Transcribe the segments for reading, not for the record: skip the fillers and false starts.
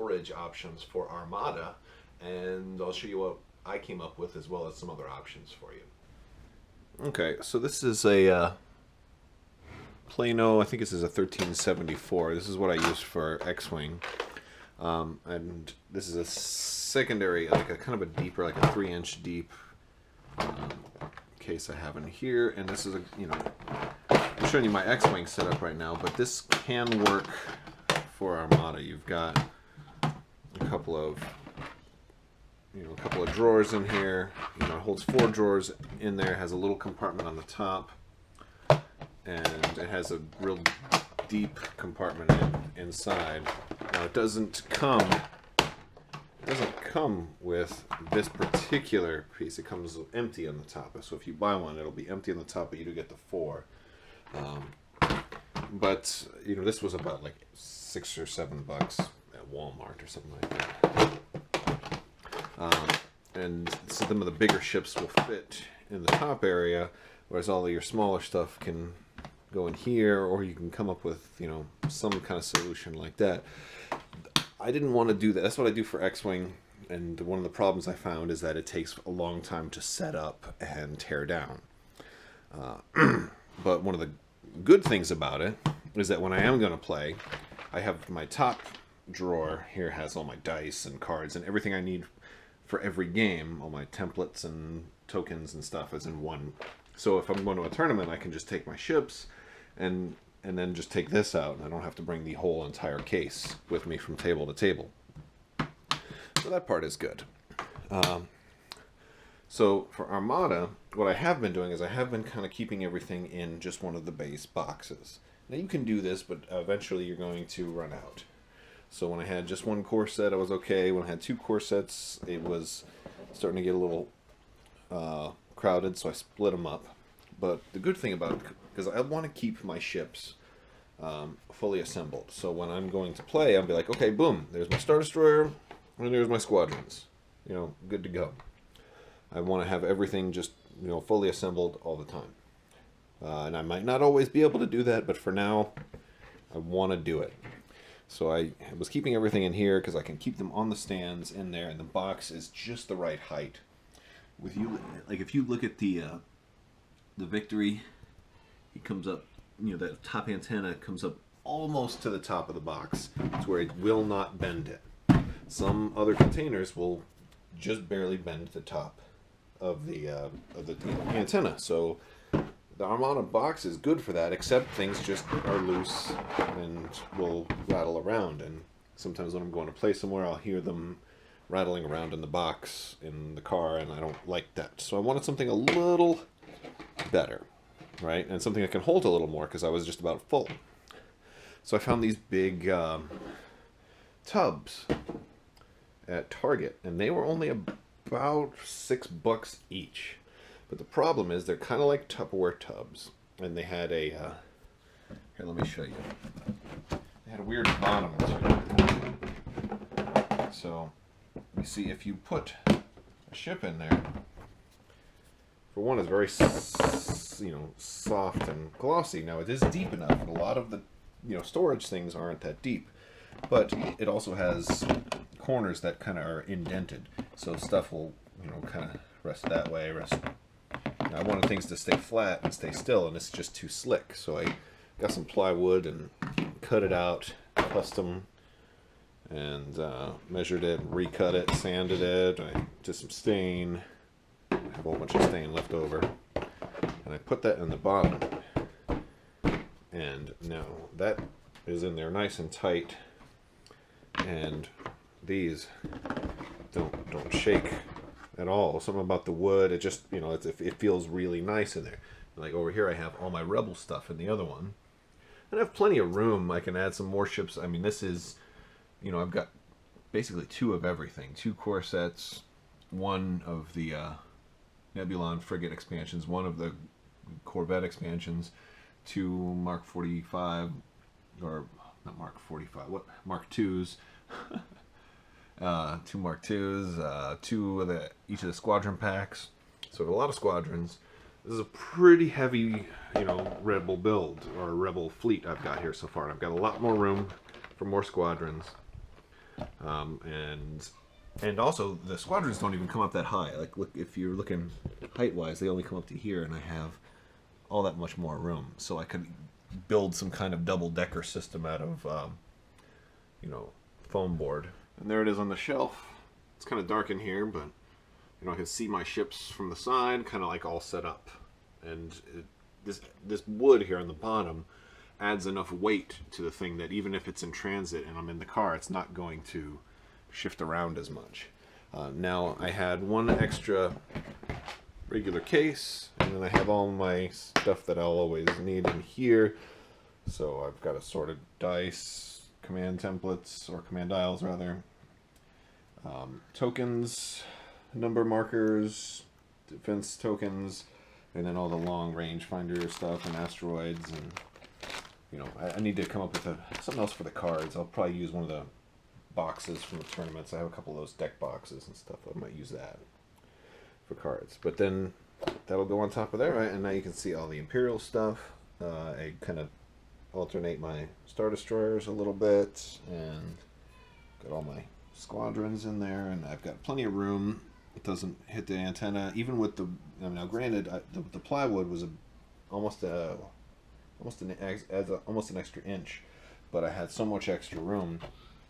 storage options for Armada, and I'll show you what I came up with as well as some other options for you. Okay, so this is a Plano, I think this is a 1374. This is what I use for X-Wing. And this is a secondary, like a kind of a deeper, like a 3-inch deep case I have in here. And this is a, I'm showing you my X-Wing setup right now, but this can work for Armada. You've got a couple of drawers in here. It holds 4 drawers in there. It has a little compartment on the top, and it has a real deep compartment inside. Now it doesn't come with this particular piece. It comes empty on the top. So if you buy one, it'll be empty on the top, but you do get the 4. But this was about like $6 or $7 at Walmart or something like that. And some of the bigger ships will fit in the top area, whereas all of your smaller stuff can go in here, or you can come up with some kind of solution like that. I didn't want to do that. That's what I do for X-Wing, and one of the problems I found is that it takes a long time to set up and tear down. But one of the good things about it is that when I am going to play, I have my top drawer here, has all my dice and cards and everything I need for every game. All my templates and tokens and stuff is in one. So if I'm going to a tournament, I can just take my ships and then just take this out, and I don't have to bring the whole entire case with me from table to table. So that part is good. So for Armada, what I have been doing is I have been kind of keeping everything in just one of the base boxes. Now you can do this, but eventually you're going to run out. So when I had just 1 core set, I was okay. When I had 2 core sets, it was starting to get a little crowded, so I split them up. But the good thing about it, because I want to keep my ships fully assembled. So when I'm going to play, I'll be like, okay, boom, there's my Star Destroyer, and there's my squadrons. Good to go. I want to have everything just, fully assembled all the time. And I might not always be able to do that, but for now, I want to do it. So I was keeping everything in here because I can keep them on the stands in there, and the box is just the right height. If you look at the Victory, it comes up, that top antenna comes up almost to the top of the box. It's where it will not bend it. Some other containers will just barely bend the top of the antenna. So the Armada box is good for that, except things just are loose and will rattle around. And sometimes when I'm going to play somewhere, I'll hear them rattling around in the box in the car, and I don't like that. So I wanted something a little better, right? And something that can hold a little more, because I was just about full. So I found these big tubs at Target, and they were only about $6 each. But the problem is they're kind of like Tupperware tubs, and they had a here, let me show you. They had a weird bottom to it. So you see, if you put a ship in there, for one, it's very soft and glossy. Now it is deep enough, and a lot of the storage things aren't that deep, but it also has corners that kind of are indented, so stuff will kind of rest that way. I wanted things to stay flat and stay still, and it's just too slick. So I got some plywood and cut it out custom, and measured it, recut it, sanded it. I did some stain. I have a whole bunch of stain left over, and I put that in the bottom. And now that is in there nice and tight, and these don't shake at all. Something about the wood, it just it feels really nice in there. Like over here I have all my Rebel stuff in the other one, and I have plenty of room. I can add some more ships. I mean, this is I've got basically 2 of everything. 2 core sets, 1 of the Nebulon frigate expansions, 1 of the Corvette expansions, 2 Mark 45, or not Mark 45, what, Mark 2s, 2 Mark 2s, 2 of each of the squadron packs. So a lot of squadrons. This is a pretty heavy, Rebel build, or Rebel fleet I've got here so far. And I've got a lot more room for more squadrons. And also the squadrons don't even come up that high. Like, look, if you're looking height-wise, they only come up to here, and I have all that much more room. So I could build some kind of double-decker system out of, you know, foam board. And there it is on the shelf. It's kind of dark in here, but you know, I can see my ships from the side, kind of like all set up. And this wood here on the bottom adds enough weight to the thing that even if it's in transit and I'm in the car, it's not going to shift around as much. Now I had one extra regular case, and then I have all my stuff that I'll always need in here. So I've got assorted dice, command templates, or command dials rather, tokens, number markers, defense tokens, and then all the long range finder stuff and asteroids. And you know, I need to come up with something else for the cards. I'll probably use one of the boxes from the tournaments. I have a couple of those deck boxes and stuff. I might use that for cards. But then that'll go on top of there, right? And now you can see all the Imperial stuff. I kind of alternate my Star Destroyers a little bit, and got all my squadrons in there, and I've got plenty of room. It doesn't hit the antenna, even with the. I mean, now granted, the plywood was almost an extra inch, but I had so much extra room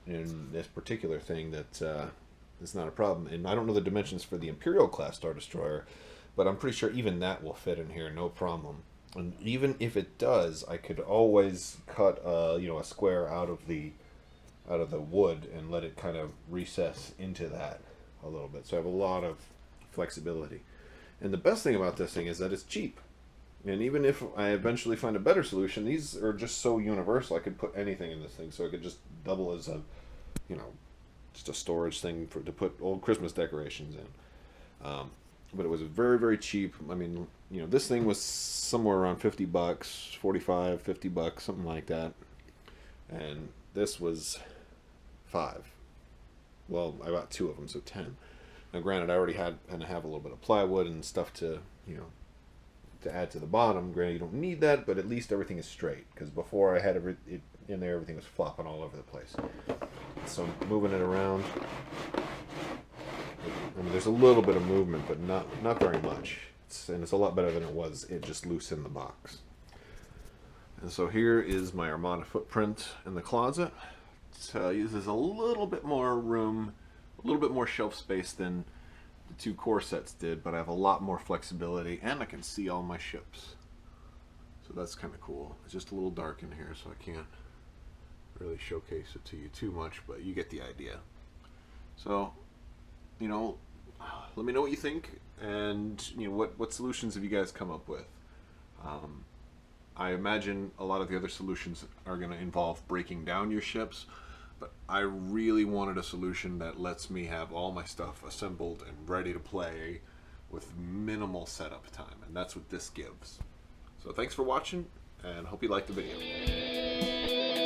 in this particular thing that it's not a problem. And I don't know the dimensions for the Imperial class Star Destroyer, but I'm pretty sure even that will fit in here, no problem. And even if it does, I could always cut you know, a square out of the wood and let it kind of recess into that a little bit. So I have a lot of flexibility. And the best thing about this thing is that it's cheap. And even if I eventually find a better solution, these are just so universal. I could put anything in this thing, so it could just double as a, you know, just a storage thing to put old Christmas decorations in. But it was very, very cheap. I mean, you know, this thing was somewhere around $50, 45, $50, something like that. And this was $5. Well, I bought 2 of them, so 10. Now, granted, I already had and I have a little bit of plywood and stuff to, you know, to add to the bottom. Granted, you don't need that, but at least everything is straight. Because before I had it in there, everything was flopping all over the place. So moving it around, I mean, there's a little bit of movement, but not very much. And it's a lot better than it was. It just loose in the box. And so here is my Armada footprint in the closet. It uses a little bit more room, a little bit more shelf space than the 2 core sets did, but I have a lot more flexibility, and I can see all my ships. So that's kind of cool. It's just a little dark in here, so I can't really showcase it to you too much, but you get the idea. So, you know, let me know what you think, and you know, what solutions have you guys come up with. I imagine a lot of the other solutions are going to involve breaking down your ships, but I really wanted a solution that lets me have all my stuff assembled and ready to play with minimal setup time, and that's what this gives. So thanks for watching, and hope you liked the video.